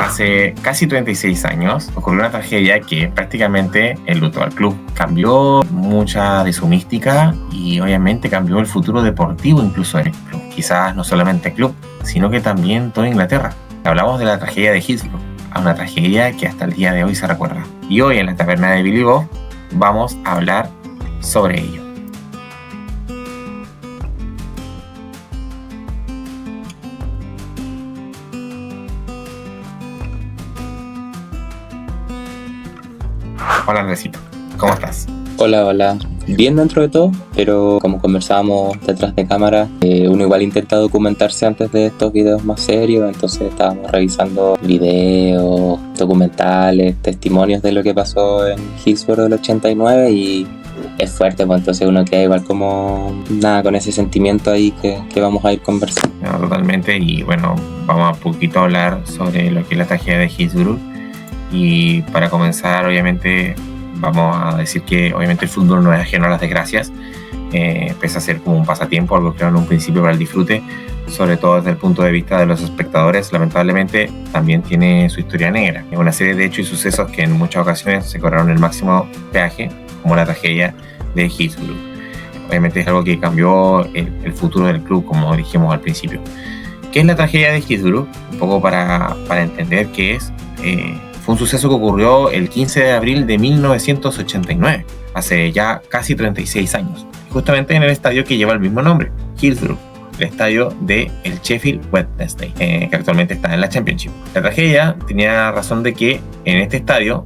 Hace casi 36 años ocurrió una tragedia que prácticamente enlutó al club. Cambió mucha de su mística y obviamente cambió el futuro deportivo incluso del club. Quizás no solamente el club, sino que también toda Inglaterra. Hablamos de la tragedia de Hillsborough, una tragedia que hasta el día de hoy se recuerda. Y hoy en la taberna de Billy Bob vamos a hablar sobre ello. Hola Andresito, ¿cómo estás? Hola. Bien dentro de todo, pero como conversábamos detrás de cámara, uno igual intenta documentarse antes de estos videos más serios, entonces estábamos revisando videos, documentales, testimonios de lo que pasó en Hillsborough del 89 y es fuerte, pues entonces uno queda igual como nada con ese sentimiento ahí que vamos a ir conversando. No, totalmente, y bueno, vamos a un poquito a hablar sobre lo que es la tragedia de Hillsborough. Y para comenzar, obviamente, vamos a decir que obviamente el fútbol no es ajeno a las desgracias, pese a ser como un pasatiempo, algo creado en un principio para el disfrute, sobre todo desde el punto de vista de los espectadores. Lamentablemente también tiene su historia negra, una serie de hechos y sucesos que en muchas ocasiones se cobraron el máximo peaje, como la tragedia de Hillsborough. Obviamente es algo que cambió el futuro del club, como dijimos al principio. ¿Qué es la tragedia de Hillsborough? Un poco para entender qué es. Fue un suceso que ocurrió el 15 de abril de 1989, hace ya casi 36 años, justamente en el estadio que lleva el mismo nombre, Hillsborough, el estadio del Sheffield Wednesday, que actualmente está en la Championship. La tragedia tenía razón de que en este estadio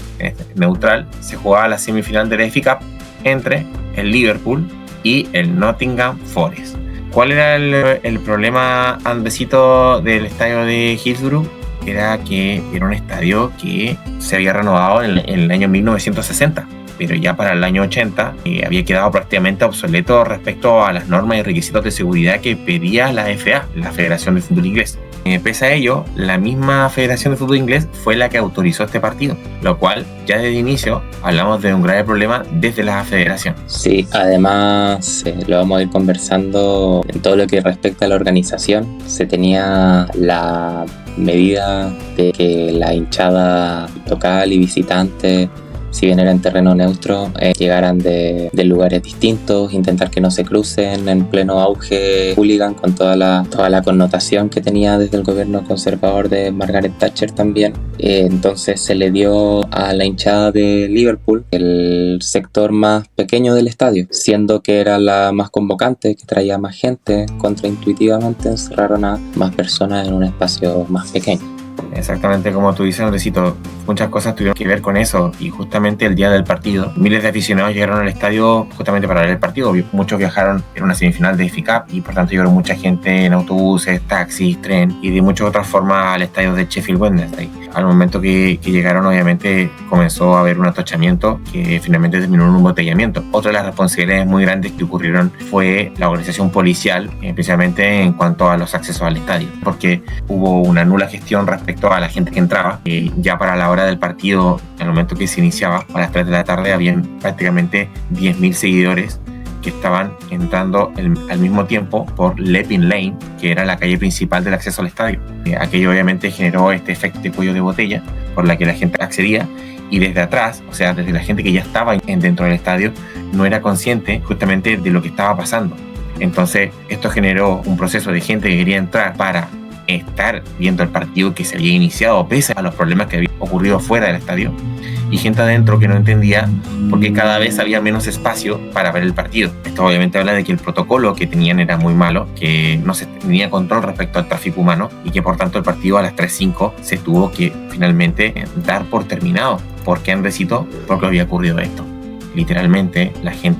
neutral se jugaba la semifinal de la FA Cup entre el Liverpool y el Nottingham Forest. ¿Cuál era el problema, Andresito, del estadio de Hillsborough? Era que era un estadio que se había renovado en el año 1960, pero ya para el año 80 había quedado prácticamente obsoleto respecto a las normas y requisitos de seguridad que pedía la FA, la Federación de Fútbol Inglés. Pese a ello, la misma Federación de Fútbol Inglés fue la que autorizó este partido, lo cual ya desde el inicio hablamos de un grave problema desde la Federación. Sí, además lo vamos a ir conversando en todo lo que respecta a la organización. Se tenía la medida de que la hinchada local y visitante, si bien era en terreno neutro, llegaran de lugares distintos, intentar que no se crucen en pleno auge hooligan con toda la connotación que tenía desde el gobierno conservador de Margaret Thatcher también. Entonces se le dio a la hinchada de Liverpool el sector más pequeño del estadio, siendo que era la más convocante, que traía más gente. Contraintuitivamente encerraron a más personas en un espacio más pequeño. Exactamente como tú dices, Andresito, muchas cosas tuvieron que ver con eso, y justamente el día del partido miles de aficionados llegaron al estadio justamente para ver el partido. Muchos viajaron en una semifinal de FA Cup y por tanto llegaron mucha gente en autobuses, taxis, tren y de muchas otras formas al estadio de Sheffield Wednesday. Al momento que llegaron, obviamente comenzó a haber un atochamiento que finalmente terminó en un embotellamiento. Otra de las responsabilidades muy grandes que ocurrieron fue la organización policial, especialmente en cuanto a los accesos al estadio, porque hubo una nula gestión respecto a la gente que entraba. Ya para la hora del partido, al momento que se iniciaba, a las 3 de la tarde, habían prácticamente 10.000 seguidores que estaban entrando al mismo tiempo por Lepin Lane, que era la calle principal del acceso al estadio. Aquello obviamente generó este efecto de cuello de botella por la que la gente accedía, y desde atrás, o sea, desde la gente que ya estaba dentro del estadio, no era consciente justamente de lo que estaba pasando. Entonces esto generó un proceso de gente que quería entrar para estar viendo el partido que se había iniciado pese a los problemas que habían ocurrido fuera del estadio, y gente adentro que no entendía por qué cada vez había menos espacio para ver el partido. Esto obviamente habla de que el protocolo que tenían era muy malo, que no se tenía control respecto al tráfico humano y que por tanto el partido a las 3:05 se tuvo que finalmente dar por terminado. ¿Por qué, Andresito? Porque había ocurrido esto. Literalmente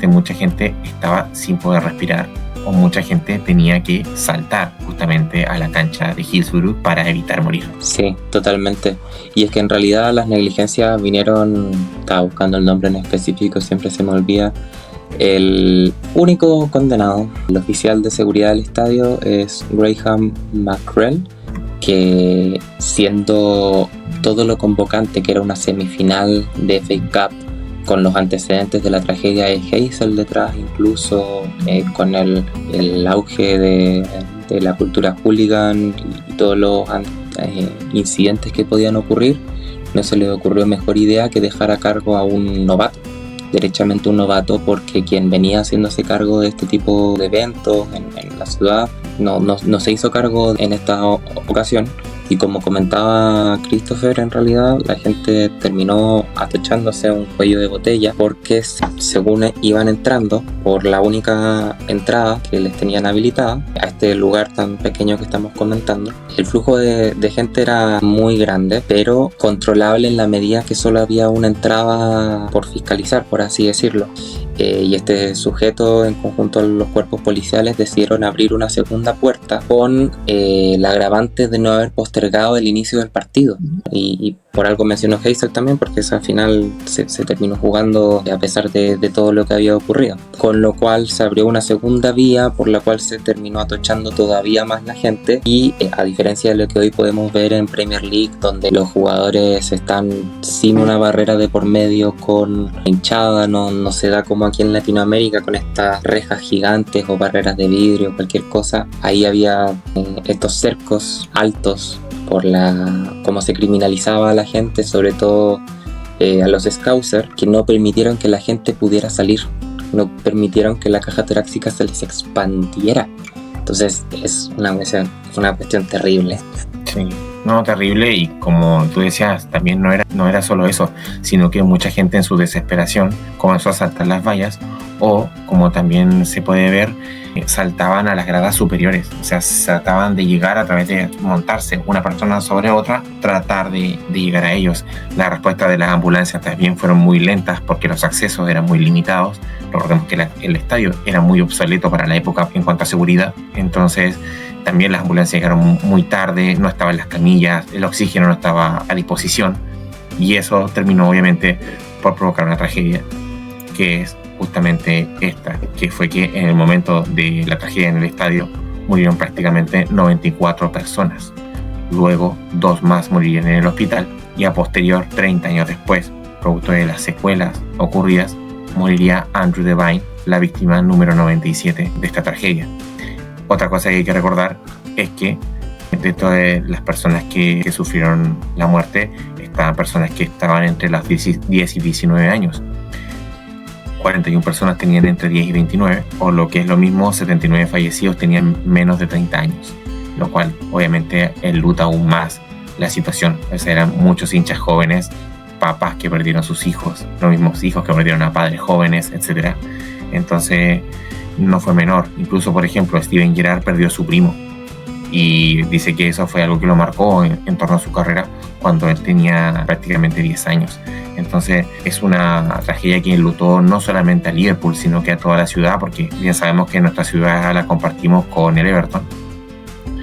mucha gente estaba sin poder respirar, o mucha gente tenía que saltar justamente a la cancha de Hillsborough para evitar morir. Sí, totalmente. Y es que en realidad las negligencias vinieron, estaba buscando el nombre en específico, siempre se me olvida. El único condenado, el oficial de seguridad del estadio, es Graham McCrell, que siendo todo lo convocante, que era una semifinal de FA Cup, con los antecedentes de la tragedia de Heysel detrás, incluso con el auge de la cultura hooligan y todos los incidentes que podían ocurrir, no se le ocurrió mejor idea que dejar a cargo a un novato, derechamente un novato, porque quien venía haciéndose cargo de este tipo de eventos en la ciudad no se hizo cargo en esta ocasión. Y como comentaba Christopher, en realidad la gente terminó atochándose un cuello de botella porque según iban entrando por la única entrada que les tenían habilitada a este lugar tan pequeño que estamos comentando, el flujo de gente era muy grande, pero controlable en la medida que solo había una entrada por fiscalizar, por así decirlo. Y este sujeto, en conjunto con los cuerpos policiales, decidieron abrir una segunda puerta con la agravante de no haber postergado el inicio del partido. Y por algo mencionó Hazel también, porque esa final se terminó jugando a pesar de todo lo que había ocurrido. Con lo cual se abrió una segunda vía por la cual se terminó atochando todavía más la gente. Y a diferencia de lo que hoy podemos ver en Premier League, donde los jugadores están sin una barrera de por medio con hinchada, no se da como aquí en Latinoamérica con estas rejas gigantes o barreras de vidrio, cualquier cosa. Ahí había estos cercos altos por cómo se criminalizaba a la gente, sobre todo a los Scouser, que no permitieron que la gente pudiera salir, no permitieron que la caja torácica se les expandiera. Entonces es una cuestión terrible. Sí, no, terrible, y como tú decías, también no era solo eso, sino que mucha gente en su desesperación comenzó a saltar las vallas, o como también se puede ver, saltaban a las gradas superiores, o sea, trataban de llegar a través de montarse una persona sobre otra, tratar de llegar a ellos. La respuesta de las ambulancias también fueron muy lentas porque los accesos eran muy limitados. Recordemos que el estadio era muy obsoleto para la época en cuanto a seguridad, entonces también las ambulancias llegaron muy tarde, no estaban las camillas, el oxígeno no estaba a disposición, y eso terminó obviamente por provocar una tragedia, que es justamente esta, que fue que en el momento de la tragedia en el estadio murieron prácticamente 94 personas. Luego 2 más morirían en el hospital, y a posterior, 30 años después, producto de las secuelas ocurridas, moriría Andrew Devine, la víctima número 97 de esta tragedia. Otra cosa que hay que recordar es que de todas las personas que sufrieron la muerte, estaban personas que estaban entre los 10 y 19 años. 41 personas tenían entre 10 y 29, o lo que es lo mismo, 79 fallecidos tenían menos de 30 años, lo cual obviamente enluta aún más la situación. O sea, eran muchos hinchas jóvenes, papás que perdieron a sus hijos, los mismos hijos que perdieron a padres jóvenes, etc. Entonces no fue menor. Incluso, por ejemplo, Steven Gerrard perdió a su primo, y dice que eso fue algo que lo marcó en torno a su carrera cuando él tenía prácticamente 10 años. Entonces es una tragedia que enlutó no solamente a Liverpool, sino que a toda la ciudad, porque bien sabemos que nuestra ciudad la compartimos con el Everton,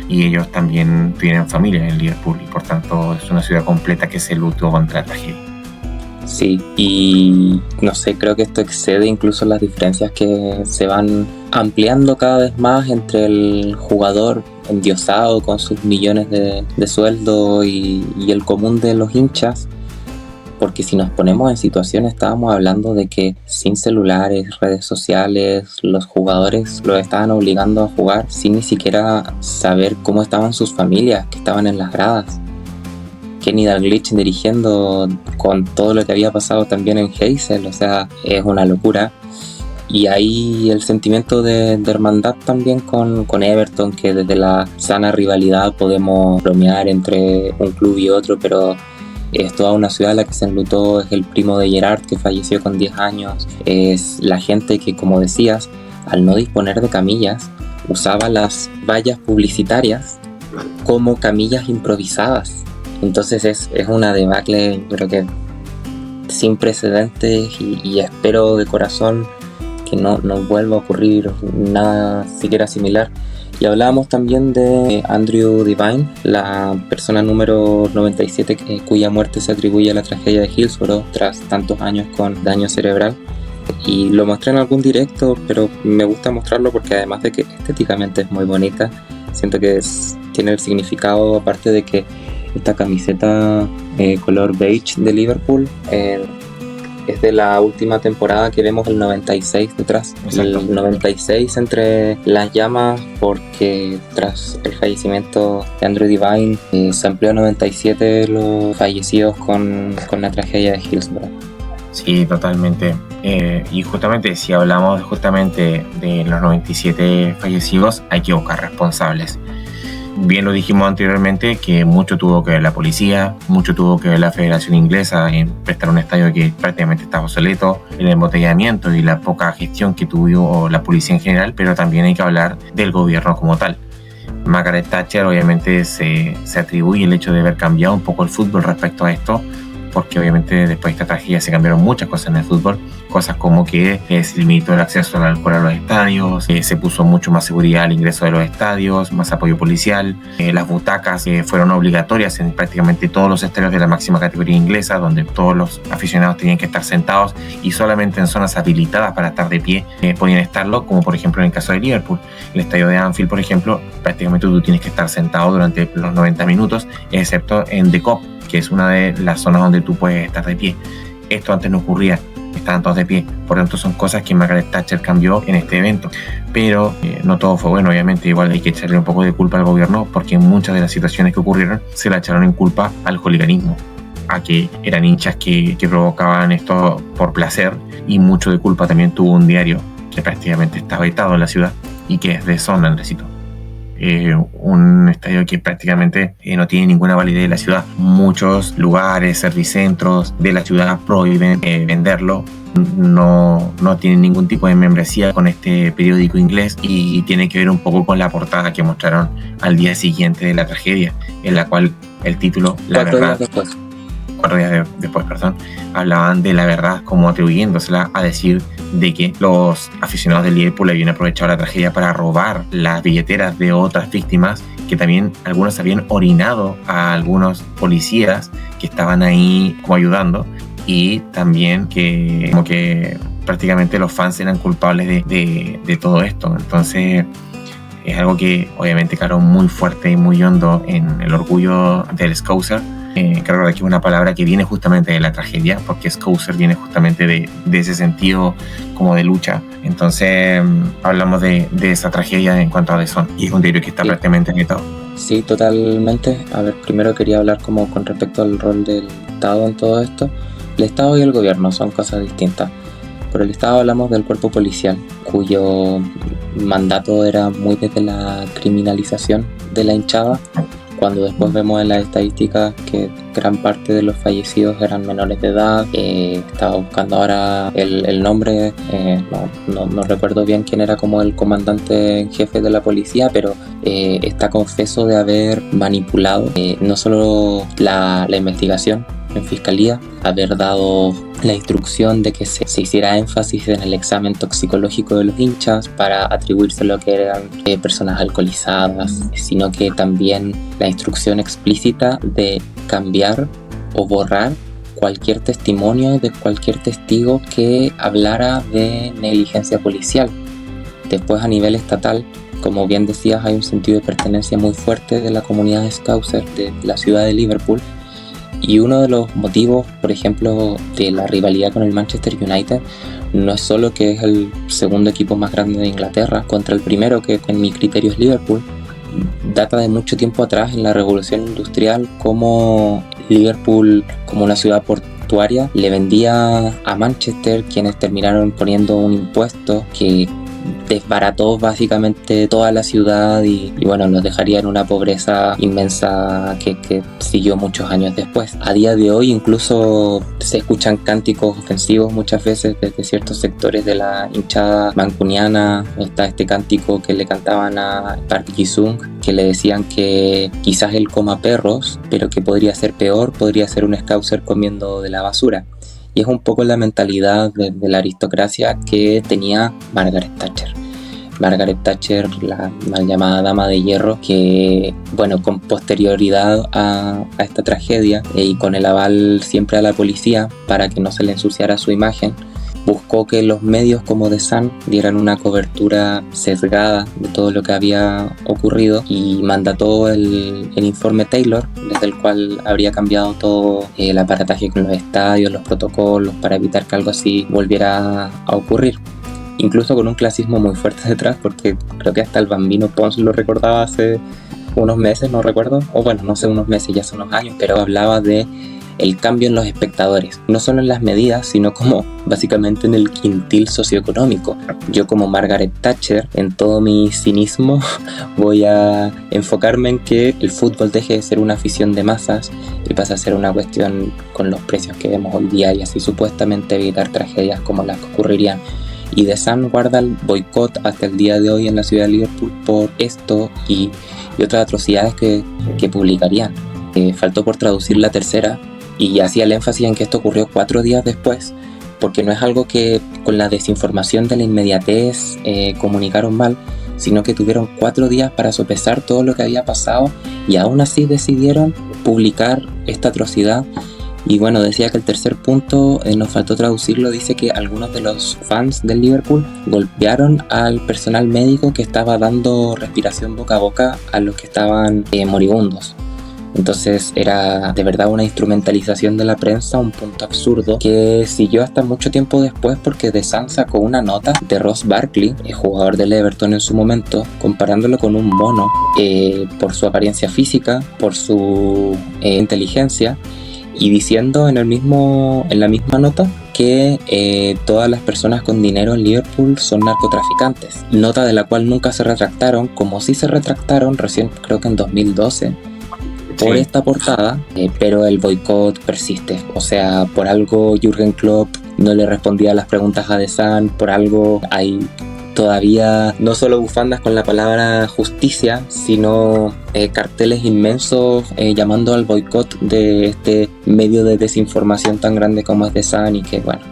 y ellos también tienen familia en Liverpool, y por tanto es una ciudad completa que se lutó contra la tragedia. Sí, y no sé, creo que esto excede incluso las diferencias que se van ampliando cada vez más entre el jugador endiosado con sus millones de sueldo y el común de los hinchas, porque si nos ponemos en situación, estábamos hablando de que sin celulares, redes sociales, los jugadores los estaban obligando a jugar sin ni siquiera saber cómo estaban sus familias que estaban en las gradas. Kenny Dalglish dirigiendo con todo lo que había pasado también en Hazel, o sea, es una locura. Y ahí el sentimiento de hermandad también con Everton, que desde la sana rivalidad podemos bromear entre un club y otro, pero es toda una ciudad a la que se enlutó. Es el primo de Gerrard, que falleció con 10 años, es la gente que, como decías, al no disponer de camillas, usaba las vallas publicitarias como camillas improvisadas. Entonces es una debacle, creo que sin precedentes, y espero de corazón que no vuelva a ocurrir nada siquiera similar. Y hablábamos también de Andrew Devine, la persona número 97 cuya muerte se atribuye a la tragedia de Hillsborough tras tantos años con daño cerebral. Y lo mostré en algún directo, pero me gusta mostrarlo porque además de que estéticamente es muy bonita, siento que tiene el significado, aparte de que esta camiseta color beige de Liverpool es de la última temporada que vemos el 96 detrás. Exacto. El 96 entre las llamas, porque tras el fallecimiento de Andrew Devine se amplió a 97 los fallecidos con la tragedia de Hillsborough. Sí, totalmente. Y justamente si hablamos justamente de los 97 fallecidos, hay que buscar responsables. Bien lo dijimos anteriormente que mucho tuvo que ver la policía, mucho tuvo que ver la Federación Inglesa en prestar un estadio que prácticamente estaba obsoleto, el embotellamiento y la poca gestión que tuvo la policía en general, pero también hay que hablar del gobierno como tal. Margaret Thatcher obviamente se atribuye el hecho de haber cambiado un poco el fútbol respecto a esto, porque obviamente después de esta tragedia se cambiaron muchas cosas en el fútbol, cosas como que se limitó el acceso al alcohol a los estadios, se puso mucho más seguridad al ingreso de los estadios, más apoyo policial, las butacas fueron obligatorias en prácticamente todos los estadios de la máxima categoría inglesa, donde todos los aficionados tenían que estar sentados y solamente en zonas habilitadas para estar de pie podían estarlo, como por ejemplo en el caso de Liverpool. El estadio de Anfield, por ejemplo, prácticamente tú tienes que estar sentado durante los 90 minutos, excepto en The Kop, que es una de las zonas donde tú puedes estar de pie. Esto antes no ocurría, estaban todos de pie. Por lo tanto, son cosas que Margaret Thatcher cambió en este evento. Pero no todo fue bueno, obviamente. Igual hay que echarle un poco de culpa al gobierno, porque en muchas de las situaciones que ocurrieron se la echaron en culpa al hooliganismo, a que eran hinchas que provocaban esto por placer, y mucho de culpa también tuvo un diario que prácticamente está vetado en la ciudad y que es de Sunderland, recito. Un estadio que prácticamente no tiene ninguna validez en la ciudad. Muchos lugares, servicentros de la ciudad prohíben venderlo. No tienen ningún tipo de membresía con este periódico inglés, y tiene que ver un poco con la portada que mostraron al día siguiente de la tragedia, en la cual el título, La Verdad, 4 días después, hablaban de la verdad como atribuyéndosela a decir de que los aficionados del Liverpool habían aprovechado la tragedia para robar las billeteras de otras víctimas, que también algunos habían orinado a algunos policías que estaban ahí como ayudando, y también que como que prácticamente los fans eran culpables de todo esto. Entonces es algo que obviamente caló muy fuerte y muy hondo en el orgullo del Scouser. Creo que es una palabra que viene justamente de la tragedia, porque Scouser viene justamente de ese sentido como de lucha. Entonces hablamos de esa tragedia en cuanto a The Sun, y es un diario que está prácticamente vetado. Sí, totalmente. A ver, primero quería hablar como con respecto al rol del Estado en todo esto. El Estado y el gobierno son cosas distintas. Por el Estado hablamos del cuerpo policial, cuyo mandato era muy desde la criminalización de la hinchada, cuando después vemos en las estadísticas que gran parte de los fallecidos eran menores de edad. Estaba buscando ahora el nombre, no recuerdo bien quién era como el comandante en jefe de la policía, pero está confeso de haber manipulado no solo la investigación en fiscalía, haber dado la instrucción de que se hiciera énfasis en el examen toxicológico de los hinchas para atribuirse lo que eran personas alcoholizadas, sino que también la instrucción explícita de cambiar o borrar cualquier testimonio de cualquier testigo que hablara de negligencia policial. Después, a nivel estatal, como bien decías, hay un sentido de pertenencia muy fuerte de la comunidad Scouser de la ciudad de Liverpool. Y uno de los motivos, por ejemplo, de la rivalidad con el Manchester United no es solo que es el segundo equipo más grande de Inglaterra contra el primero, que en mi criterio es Liverpool. Data de mucho tiempo atrás, en la revolución industrial, como Liverpool, como una ciudad portuaria, le vendía a Manchester, quienes terminaron poniendo un impuesto que desbarató básicamente toda la ciudad y bueno, nos dejaría en una pobreza inmensa que siguió muchos años después. A día de hoy incluso se escuchan cánticos ofensivos muchas veces desde ciertos sectores de la hinchada mancuniana. Está este cántico que le cantaban a Park Ji-sung, que le decían que quizás él coma perros, pero que podría ser peor, podría ser un Scouser comiendo de la basura. Y es un poco la mentalidad de la aristocracia que tenía Margaret Thatcher. Margaret Thatcher, la mal llamada Dama de Hierro, que, bueno, con posterioridad a esta tragedia y con el aval siempre a la policía para que no se le ensuciara su imagen, buscó que los medios como The Sun dieran una cobertura sesgada de todo lo que había ocurrido y mandató el informe Taylor, desde el cual habría cambiado todo el aparataje con los estadios, los protocolos, para evitar que algo así volviera a ocurrir. Incluso con un clasismo muy fuerte detrás, porque creo que hasta el Bambino Pons lo recordaba hace unos meses, no recuerdo, o bueno, no sé, unos meses, ya hace unos años, pero hablaba de el cambio en los espectadores, no solo en las medidas, sino como básicamente en el quintil socioeconómico. Yo, como Margaret Thatcher, en todo mi cinismo, voy a enfocarme en que el fútbol deje de ser una afición de masas y pase a ser una cuestión con los precios que vemos hoy día, y así supuestamente evitar tragedias como las que ocurrirían. Y The Sun guarda el boicot hasta el día de hoy en la ciudad de Liverpool por esto y otras atrocidades que publicarían. Faltó por traducir la tercera, y hacía el énfasis en que esto ocurrió 4 días después, porque no es algo que con la desinformación de la inmediatez comunicaron mal, sino que tuvieron 4 días para sopesar todo lo que había pasado y aún así decidieron publicar esta atrocidad. Y bueno, decía que el tercer punto, nos faltó traducirlo, dice que algunos de los fans del Liverpool golpearon al personal médico que estaba dando respiración boca a boca a los que estaban moribundos. Entonces era de verdad una instrumentalización de la prensa, un punto absurdo que siguió hasta mucho tiempo después, porque The Sun sacó una nota de Ross Barkley, el jugador del Everton en su momento, comparándolo con un mono por su apariencia física, por su inteligencia, y diciendo en la misma nota que todas las personas con dinero en Liverpool son narcotraficantes. Nota de la cual nunca se retractaron, como sí se retractaron recién, creo que en 2012, por esta portada, pero el boicot persiste. O sea, por algo Jürgen Klopp no le respondía a las preguntas a The Sun, por algo hay todavía no solo bufandas con la palabra justicia, sino carteles inmensos llamando al boicot de este medio de desinformación tan grande como es The Sun, y que bueno,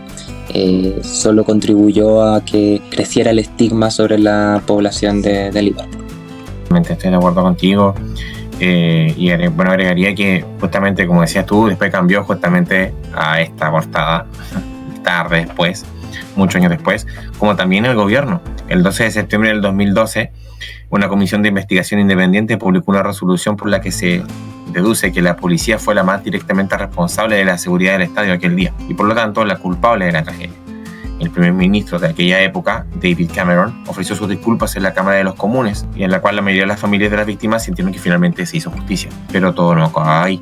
solo contribuyó a que creciera el estigma sobre la población de Liverpool. Estoy de acuerdo contigo. Y bueno, agregaría que justamente, como decías tú, después cambió justamente a esta portada tarde después, muchos años después, como también el gobierno. El 12 de septiembre del 2012, una comisión de investigación independiente publicó una resolución por la que se deduce que la policía fue la más directamente responsable de la seguridad del estadio aquel día, y por lo tanto la culpable de la tragedia. El primer ministro de aquella época, David Cameron, ofreció sus disculpas en la Cámara de los Comunes, y en la cual la mayoría de las familias de las víctimas sintieron que finalmente se hizo justicia. Pero todo no acababa ahí,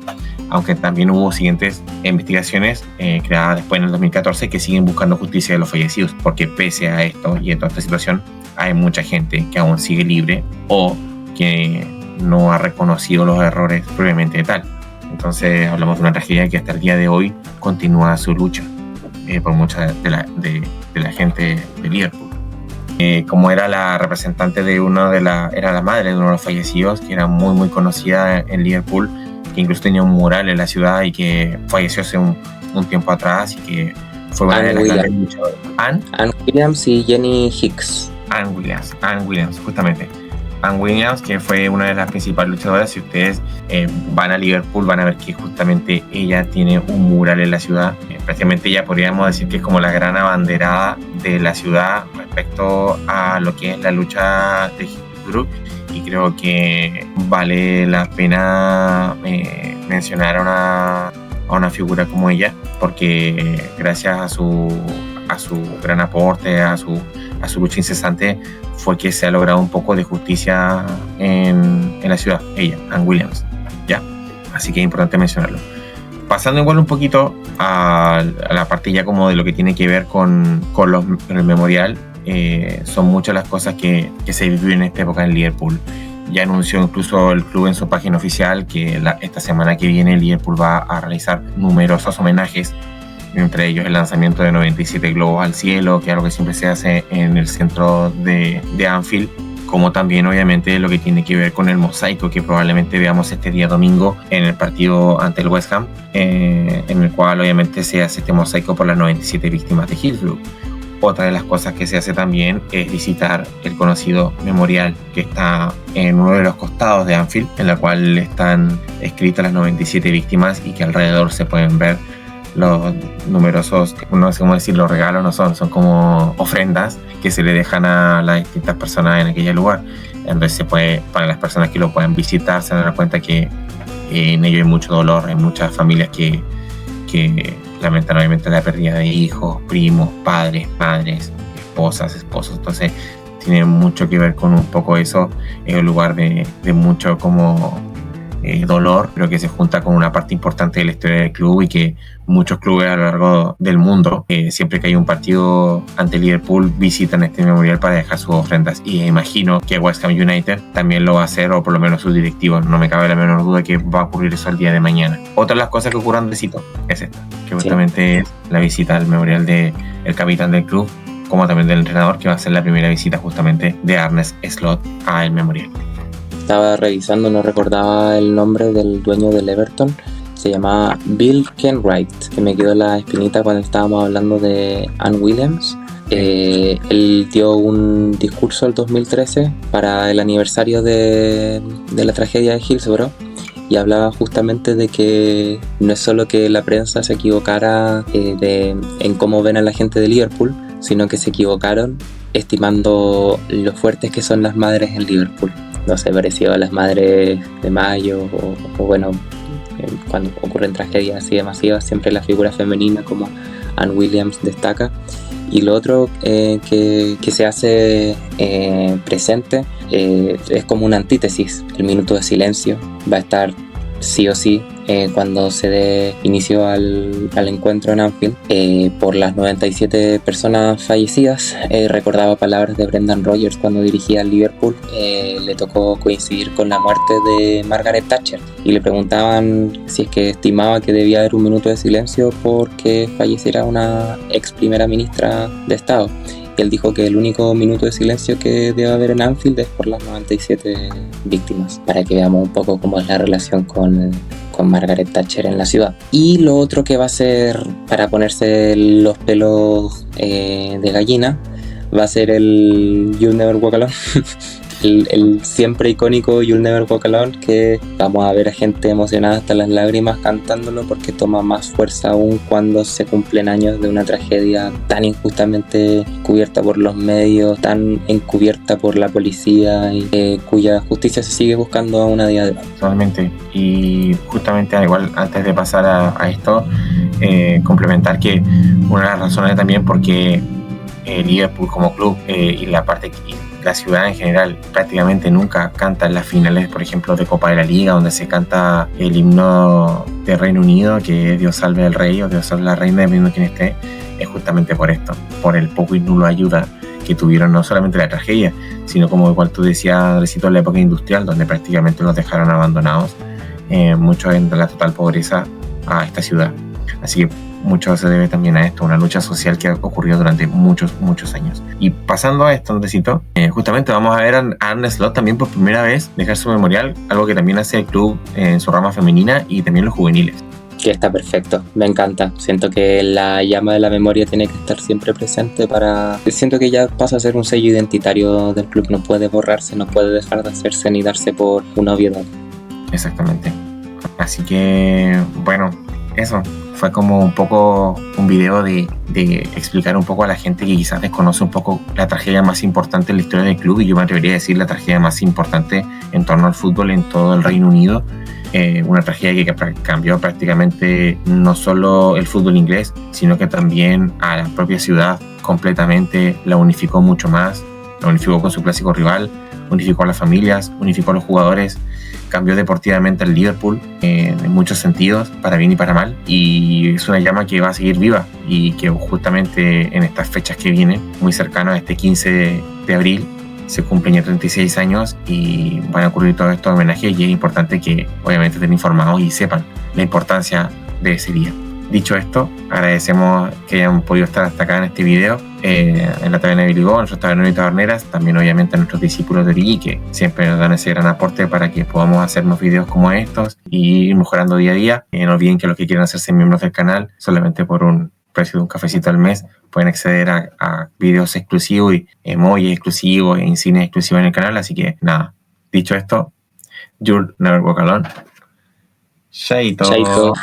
aunque también hubo siguientes investigaciones creadas después en el 2014 que siguen buscando justicia de los fallecidos, porque pese a esto y a toda esta situación, hay mucha gente que aún sigue libre o que no ha reconocido los errores previamente de tal. Entonces hablamos de una tragedia que hasta el día de hoy continúa su lucha por mucha de la gente de Liverpool. Como era la representante era la madre de uno de los fallecidos, que era muy muy conocida en Liverpool, que incluso tenía un mural en la ciudad y que falleció hace un tiempo atrás, y que fue una de las grandes luchadoras. Anne Williams y Jenny Hicks. Anne Williams, justamente. Anne Williams, que fue una de las principales luchadoras. Si ustedes van a Liverpool, van a ver que justamente ella tiene un mural en la ciudad. Prácticamente ella, podríamos decir que es como la gran abanderada de la ciudad respecto a lo que es la lucha de Hillsborough, y creo que vale la pena mencionar a una figura como ella, porque gracias a su gran aporte, a su lucha incesante, fue que se ha logrado un poco de justicia en la ciudad, ella, Anne Williams, ¿ya? Así que es importante mencionarlo. Pasando igual un poquito a la parte ya como de lo que tiene que ver con el memorial, son muchas las cosas que se viven en esta época en Liverpool. Ya anunció incluso el club en su página oficial que esta semana que viene Liverpool va a realizar numerosos homenajes, entre ellos el lanzamiento de 97 globos al cielo, que es algo que siempre se hace en el centro de Anfield, como también obviamente lo que tiene que ver con el mosaico que probablemente veamos este día domingo en el partido ante el West Ham, en el cual obviamente se hace este mosaico por las 97 víctimas de Hillsborough. Otra de las cosas que se hace también es visitar el conocido memorial que está en uno de los costados de Anfield, en la cual están escritas las 97 víctimas y que alrededor se pueden ver los numerosos, no sé cómo decirlo, regalos no son como ofrendas que se le dejan a las distintas personas en aquel lugar. Entonces se puede, para las personas que lo puedan visitar, se dan cuenta que en ello hay mucho dolor, hay muchas familias que lamentan obviamente la pérdida de hijos, primos, padres, madres, esposas, esposos. Entonces tiene mucho que ver con un poco eso. Es un lugar de mucho como dolor, pero que se junta con una parte importante de la historia del club y que muchos clubes a lo largo del mundo, siempre que hay un partido ante Liverpool, visitan este memorial para dejar sus ofrendas. Y imagino que West Ham United también lo va a hacer, o por lo menos sus directivos. No me cabe la menor duda que va a ocurrir eso el día de mañana. Otra de las cosas que ocurran de Cito es esta, que justamente es la visita al memorial del capitán del club, como también del entrenador, que va a ser la primera visita justamente de Arne Slot al memorial. Estaba revisando, no recordaba el nombre del dueño del Everton. Se llamaba Bill Kenwright, que me quedó la espinita cuando estábamos hablando de Anne Williams. Él dio un discurso el 2013 para el aniversario de la tragedia de Hillsborough y hablaba justamente de que no es solo que la prensa se equivocara en cómo ven a la gente de Liverpool, sino que se equivocaron estimando lo fuertes que son las madres en Liverpool. No sé, parecido a las madres de Mayo o bueno, cuando ocurren tragedias así de masivas, siempre la figura femenina como Anne Williams destaca. Y lo otro que se hace presente es como una antítesis. El minuto de silencio va a estar sí o sí cuando se dé inicio al encuentro en Anfield. Por las 97 personas fallecidas, recordaba palabras de Brendan Rodgers cuando dirigía al Liverpool. Le tocó coincidir con la muerte de Margaret Thatcher y le preguntaban si es que estimaba que debía haber un minuto de silencio porque falleciera una ex primera ministra de Estado. Y él dijo que el único minuto de silencio que debe haber en Anfield es por las 97 víctimas, para que veamos un poco cómo es la relación con Margaret Thatcher en la ciudad. Y lo otro que va a ser para ponerse los pelos de gallina va a ser el You'll Never Walk Alone. el siempre icónico You'll Never Walk Alone, que vamos a ver a gente emocionada hasta las lágrimas cantándolo porque toma más fuerza aún cuando se cumplen años de una tragedia tan injustamente cubierta por los medios, tan encubierta por la policía y cuya justicia se sigue buscando aún a día de hoy. Totalmente. Y justamente igual antes de pasar a esto, complementar que una de las razones también porque Liverpool como club y la ciudad en general prácticamente nunca canta en las finales, por ejemplo, de Copa de la Liga, donde se canta el himno de Reino Unido, que es Dios salve al rey o Dios salve a la reina, dependiendo de quién esté, es justamente por esto, por el poco y nulo ayuda que tuvieron, no solamente la tragedia, sino como igual tú decías, recito, la época industrial, donde prácticamente los dejaron abandonados, muchos en la total pobreza a esta ciudad. Así que mucho se debe también a esto, una lucha social que ha ocurrido durante muchos años. Y pasando a esto, Andresito, justamente vamos a ver a Arne Slot también por primera vez dejar su memorial, algo que también hace el club en su rama femenina y también los juveniles. Que está perfecto, me encanta. Siento que la llama de la memoria tiene que estar siempre presente siento que ya pasa a ser un sello identitario del club, no puede borrarse, no puede dejar de hacerse ni darse por una obviedad. Exactamente. Así que, bueno, eso fue como un poco un video de explicar un poco a la gente que quizás desconoce un poco la tragedia más importante en la historia del club, y yo me atrevería a decir la tragedia más importante en torno al fútbol en todo el Reino Unido. Una tragedia que cambió prácticamente no solo el fútbol inglés, sino que también a la propia ciudad completamente, la unificó mucho más, la unificó con su clásico rival, unificó a las familias, unificó a los jugadores, cambió deportivamente al Liverpool en muchos sentidos, para bien y para mal, y es una llama que va a seguir viva y que justamente en estas fechas que vienen, muy cercanas a este 15 de abril, se cumplen ya 36 años y van a ocurrir todos estos homenajes, y es importante que obviamente estén informados y sepan la importancia de ese día. Dicho esto, agradecemos que hayan podido estar hasta acá en este video, en la Taberna de Billy Go, nuestros taberneros y taberneras, también obviamente a nuestros discípulos de Origi, que siempre nos dan ese gran aporte para que podamos hacer más videos como estos y ir mejorando día a día. No olviden que los que quieran hacerse miembros del canal, solamente por un precio de un cafecito al mes, pueden acceder a videos exclusivos y emojis exclusivos e insignias exclusivos en el canal. Así que nada, dicho esto, You'll Never Walk Alone. Chaito.